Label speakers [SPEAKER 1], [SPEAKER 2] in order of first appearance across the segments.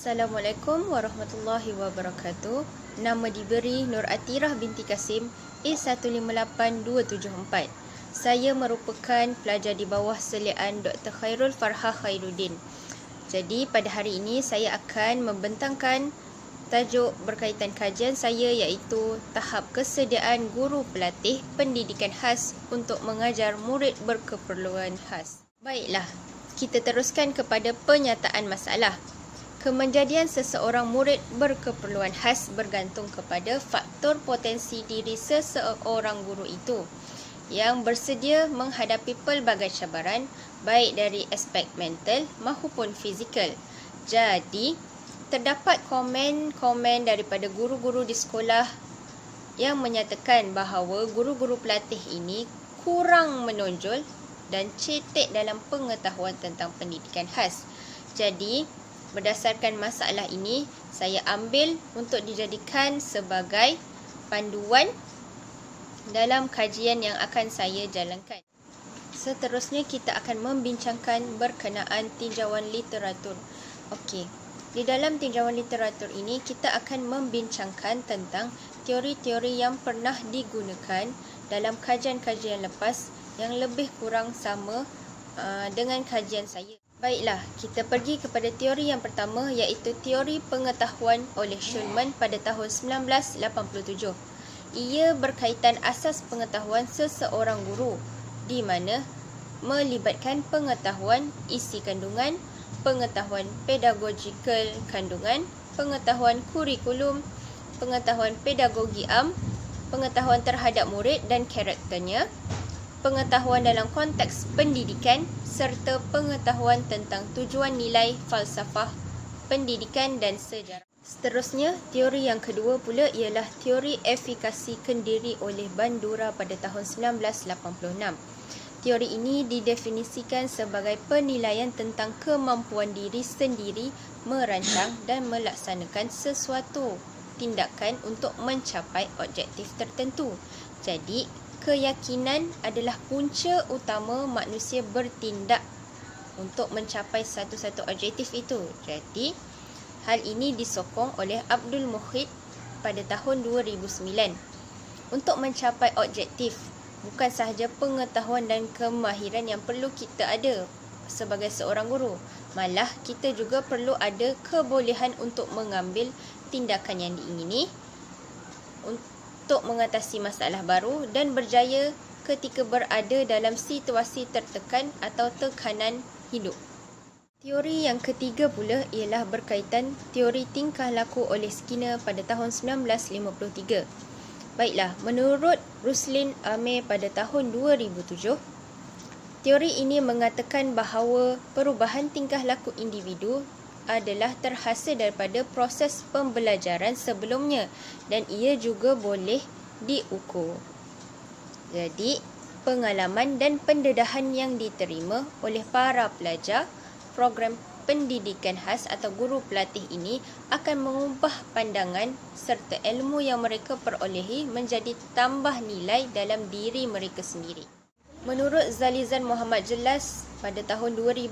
[SPEAKER 1] Assalamualaikum warahmatullahi wabarakatuh. Nama diberi Nur Atirah binti Kasim, A158274. Saya merupakan pelajar di bawah seliaan Dr. Khairul Farhah Khairuddin. Jadi pada hari ini saya akan membentangkan tajuk berkaitan kajian saya, iaitu tahap kesediaan guru pelatih pendidikan khas untuk mengajar murid berkeperluan khas. Baiklah, kita teruskan kepada penyataan masalah. Kemenjadian seseorang murid berkeperluan khas bergantung kepada faktor potensi diri seseorang guru itu yang bersedia menghadapi pelbagai cabaran baik dari aspek mental maupun fizikal. Jadi, terdapat komen-komen daripada guru-guru di sekolah yang menyatakan bahawa guru-guru pelatih ini kurang menonjol dan cetek dalam pengetahuan tentang pendidikan khas. Jadi, berdasarkan masalah ini, saya ambil untuk dijadikan sebagai panduan dalam kajian yang akan saya jalankan. Seterusnya, kita akan membincangkan berkenaan tinjauan literatur. Okey, di dalam tinjauan literatur ini, kita akan membincangkan tentang teori-teori yang pernah digunakan dalam kajian-kajian lepas yang lebih kurang sama dengan kajian saya. Baiklah, kita pergi kepada teori yang pertama, iaitu teori pengetahuan oleh Schulman pada tahun 1987. Ia berkaitan asas pengetahuan seseorang guru, di mana melibatkan pengetahuan isi kandungan, pengetahuan pedagogikal kandungan, pengetahuan kurikulum, pengetahuan pedagogi am, pengetahuan terhadap murid dan karakternya, pengetahuan dalam konteks pendidikan serta pengetahuan tentang tujuan nilai falsafah pendidikan dan sejarah. Seterusnya, teori yang kedua pula ialah teori efikasi kendiri oleh Bandura pada tahun 1986. Teori ini didefinisikan sebagai penilaian tentang kemampuan diri sendiri merancang dan melaksanakan sesuatu tindakan untuk mencapai objektif tertentu. Jadi, keyakinan adalah punca utama manusia bertindak untuk mencapai satu-satu objektif itu. Jadi, hal ini disokong oleh Abdul Muhyidd pada tahun 2009. Untuk mencapai objektif, bukan sahaja pengetahuan dan kemahiran yang perlu kita ada sebagai seorang guru, malah kita juga perlu ada kebolehan untuk mengambil tindakan yang diingini untuk mengatasi masalah baru dan berjaya ketika berada dalam situasi tertekan atau tekanan hidup. Teori yang ketiga pula ialah berkaitan teori tingkah laku oleh Skinner pada tahun 1953. Baiklah, menurut Russlin Amir pada tahun 2007, teori ini mengatakan bahawa perubahan tingkah laku individu adalah terhasil daripada proses pembelajaran sebelumnya dan ia juga boleh diukur. Jadi, pengalaman dan pendedahan yang diterima oleh para pelajar program pendidikan khas atau guru pelatih ini akan mengubah pandangan serta ilmu yang mereka perolehi menjadi tambah nilai dalam diri mereka sendiri. Menurut Zalizan Muhammad Jelas pada tahun 2000,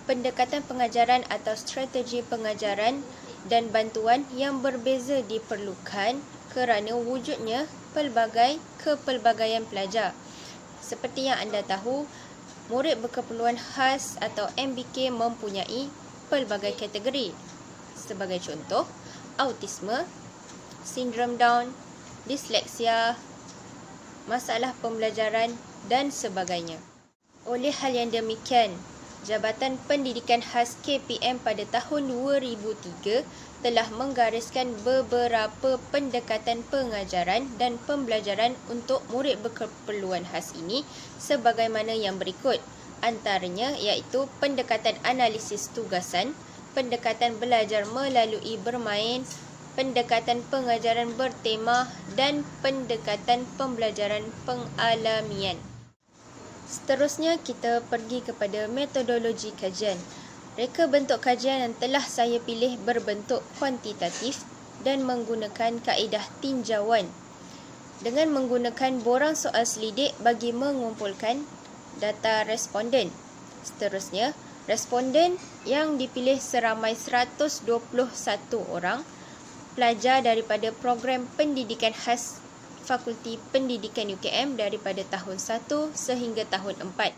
[SPEAKER 1] pendekatan pengajaran atau strategi pengajaran dan bantuan yang berbeza diperlukan kerana wujudnya kepelbagaian pelajar. Seperti yang anda tahu, murid berkeperluan khas atau MBK mempunyai pelbagai kategori. Sebagai contoh, autisme, sindrom Down, disleksia, masalah pembelajaran dan sebagainya. Oleh hal yang demikian, Jabatan Pendidikan Khas KPM pada tahun 2003 telah menggariskan beberapa pendekatan pengajaran dan pembelajaran untuk murid berkeperluan khas ini sebagaimana yang berikut. Antaranya iaitu pendekatan analisis tugasan, pendekatan belajar melalui bermain, pendekatan pengajaran bertema dan pendekatan pembelajaran pengalamian. Seterusnya, kita pergi kepada metodologi kajian. Reka bentuk kajian yang telah saya pilih berbentuk kuantitatif dan menggunakan kaedah tinjauan dengan menggunakan borang soal selidik bagi mengumpulkan data responden. Seterusnya, Responden yang dipilih seramai 121 orang pelajar daripada program pendidikan khas Fakulti Pendidikan UKM daripada tahun 1 sehingga tahun 4.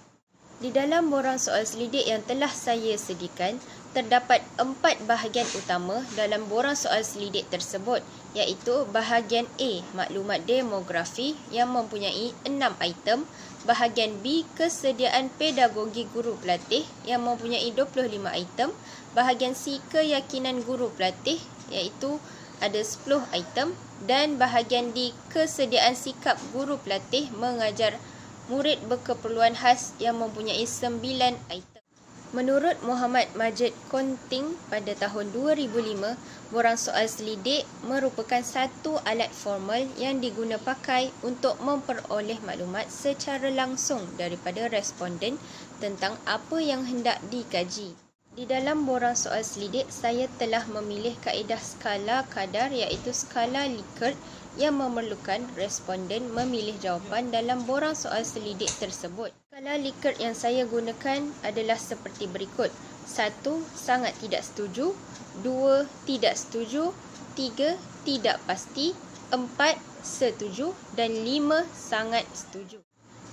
[SPEAKER 1] Di dalam borang soal selidik yang telah saya sediakan, terdapat 4 bahagian utama dalam borang soal selidik tersebut, iaitu bahagian A, maklumat demografi yang mempunyai 6 item, bahagian B, kesediaan pedagogi guru pelatih yang mempunyai 25 item, bahagian C, keyakinan guru pelatih iaitu ada 10 item, dan bahagian D, kesediaan sikap guru pelatih mengajar murid berkeperluan khas yang mempunyai 9 item. Menurut Muhammad Majid Konting pada tahun 2005, borang soal selidik merupakan satu alat formal yang diguna pakai untuk memperoleh maklumat secara langsung daripada responden tentang apa yang hendak dikaji. Di dalam borang soal selidik, saya telah memilih kaedah skala kadar iaitu skala Likert yang memerlukan responden memilih jawapan dalam borang soal selidik tersebut. Skala Likert yang saya gunakan adalah seperti berikut. 1. Sangat tidak setuju. 2. Tidak setuju. 3. Tidak pasti. 4. Setuju. Dan 5. Sangat setuju.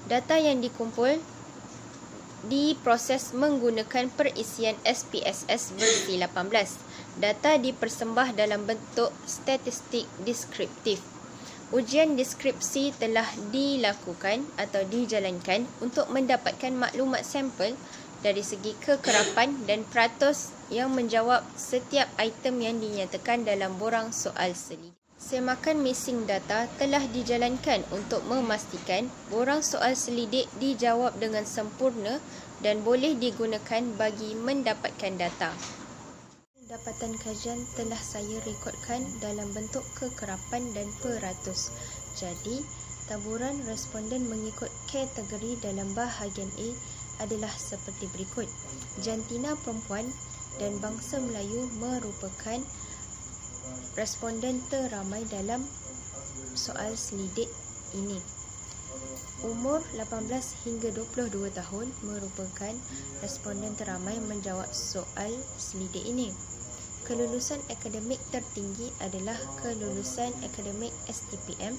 [SPEAKER 1] Data yang dikumpul diproses menggunakan perisian SPSS versi 18. Data dipersembah dalam bentuk statistik deskriptif. Ujian deskripsi telah dilakukan atau dijalankan untuk mendapatkan maklumat sampel dari segi kekerapan dan peratus yang menjawab setiap item yang dinyatakan dalam borang soal selidik. Semakan missing data telah dijalankan untuk memastikan borang soal selidik dijawab dengan sempurna dan boleh digunakan bagi mendapatkan data. Dapatan kajian telah saya rekodkan dalam bentuk kekerapan dan peratus. Jadi, taburan responden mengikut kategori dalam bahagian A adalah seperti berikut. Jantina perempuan dan bangsa Melayu merupakan responden teramai dalam soal selidik ini. Umur 18 hingga 22 tahun merupakan responden teramai menjawab soal selidik ini. Kelulusan akademik tertinggi adalah kelulusan akademik STPM.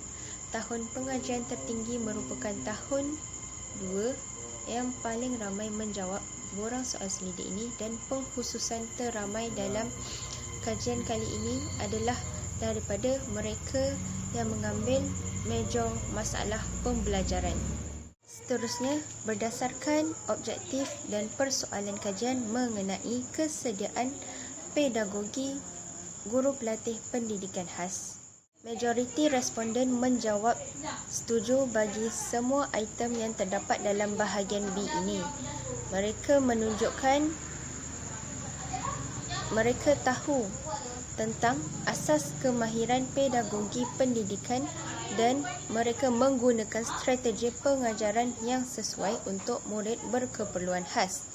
[SPEAKER 1] Tahun pengajian tertinggi merupakan tahun 2 yang paling ramai menjawab borang soal selidik ini, dan pengkhususan teramai dalam kajian kali ini adalah daripada mereka yang mengambil major masalah pembelajaran. Seterusnya, berdasarkan objektif dan persoalan kajian mengenai kesediaan pedagogi guru pelatih pendidikan khas. Majoriti responden menjawab setuju bagi semua item yang terdapat dalam bahagian B ini. Mereka menunjukkan mereka tahu tentang asas kemahiran pedagogi pendidikan dan mereka menggunakan strategi pengajaran yang sesuai untuk murid berkeperluan khas.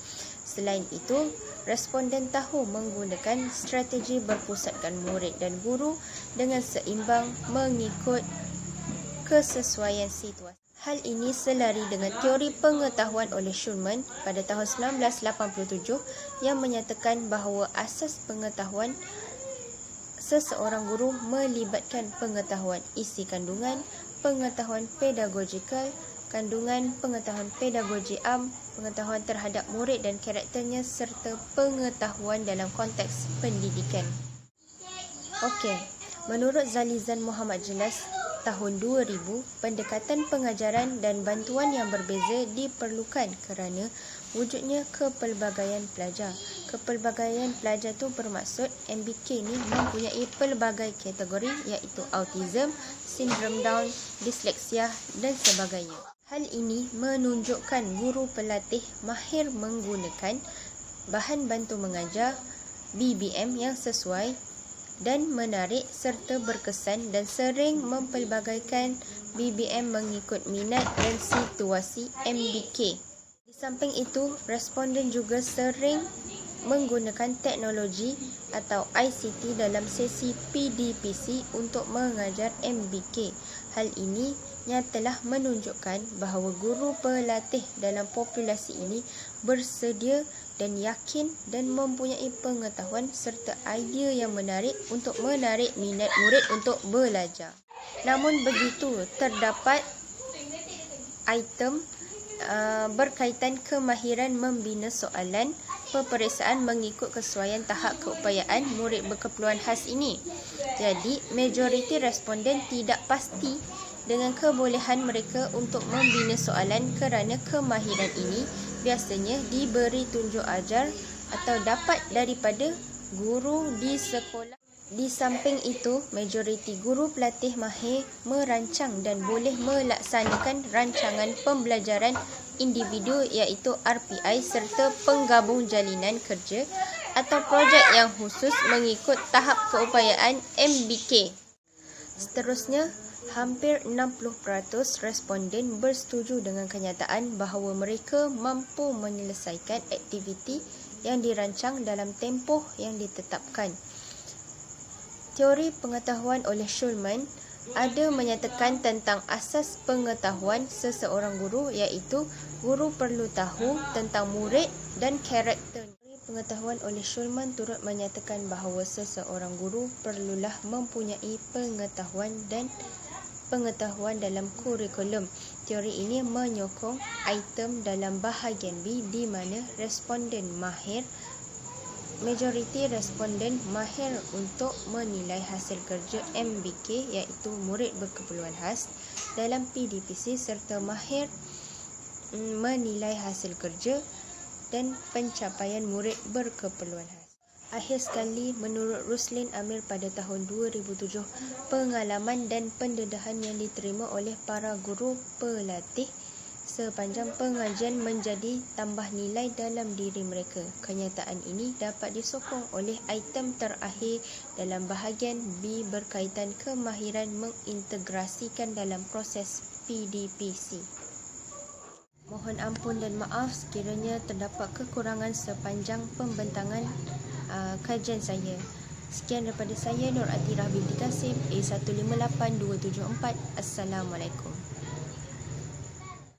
[SPEAKER 1] Selain itu, responden tahu menggunakan strategi berpusatkan murid dan guru dengan seimbang mengikut kesesuaian situasi. Hal ini selari dengan teori pengetahuan oleh Schulman pada tahun 1987 yang menyatakan bahawa asas pengetahuan seseorang guru melibatkan pengetahuan isi kandungan, pengetahuan pedagogikal, kandungan pengetahuan pedagogi am, pengetahuan terhadap murid dan karakternya serta pengetahuan dalam konteks pendidikan. Okey, menurut Zalizan Muhammad Jelas tahun 2000, pendekatan pengajaran dan bantuan yang berbeza diperlukan kerana wujudnya kepelbagaian pelajar. Kepelbagaian pelajar tu bermaksud MBK ni mempunyai pelbagai kategori iaitu autism, sindrom Down, disleksia dan sebagainya. Hal ini menunjukkan guru pelatih mahir menggunakan bahan bantu mengajar BBM yang sesuai dan menarik serta berkesan dan sering mempelbagaikan BBM mengikut minat dan situasi MBK. Di samping itu, responden juga sering menggunakan teknologi atau ICT dalam sesi PDPC untuk mengajar MBK. Hal ini telah menunjukkan bahawa guru pelatih dalam populasi ini bersedia dan yakin dan mempunyai pengetahuan serta idea yang menarik untuk menarik minat murid untuk belajar. Namun begitu, terdapat item berkaitan kemahiran membina soalan peperiksaan mengikut kesesuaian tahap keupayaan murid berkeperluan khas ini. Jadi, majoriti responden tidak pasti dengan kebolehan mereka untuk membina soalan kerana kemahiran ini biasanya diberi tunjuk ajar atau dapat daripada guru di sekolah. Di samping itu, majoriti guru pelatih mahir merancang dan boleh melaksanakan rancangan pembelajaran individu iaitu RPI serta penggabung jalinan kerja atau projek yang khusus mengikut tahap keupayaan MBK. Seterusnya, hampir 60% responden bersetuju dengan kenyataan bahawa mereka mampu menyelesaikan aktiviti yang dirancang dalam tempoh yang ditetapkan. Teori pengetahuan oleh Schulman ada menyatakan tentang asas pengetahuan seseorang guru iaitu guru perlu tahu tentang murid dan karakter. Teori pengetahuan oleh Schulman turut menyatakan bahawa seseorang guru perlulah mempunyai pengetahuan dalam kurikulum. Teori ini menyokong item dalam bahagian B di mana majoriti responden mahir untuk menilai hasil kerja MBK iaitu murid berkeperluan khas dalam PDPC serta mahir menilai hasil kerja dan pencapaian murid berkeperluan khas. Akhir sekali, menurut Ruslin Amir pada tahun 2007, pengalaman dan pendedahan yang diterima oleh para guru pelatih sepanjang pengajian menjadi tambah nilai dalam diri mereka. Kenyataan ini dapat disokong oleh item terakhir dalam bahagian B berkaitan kemahiran mengintegrasikan dalam proses PDPC. Mohon ampun dan maaf sekiranya terdapat kekurangan sepanjang pembentangan kajian saya. Sekian daripada saya, Nur Atirah binti Kasim, A158274. Assalamualaikum.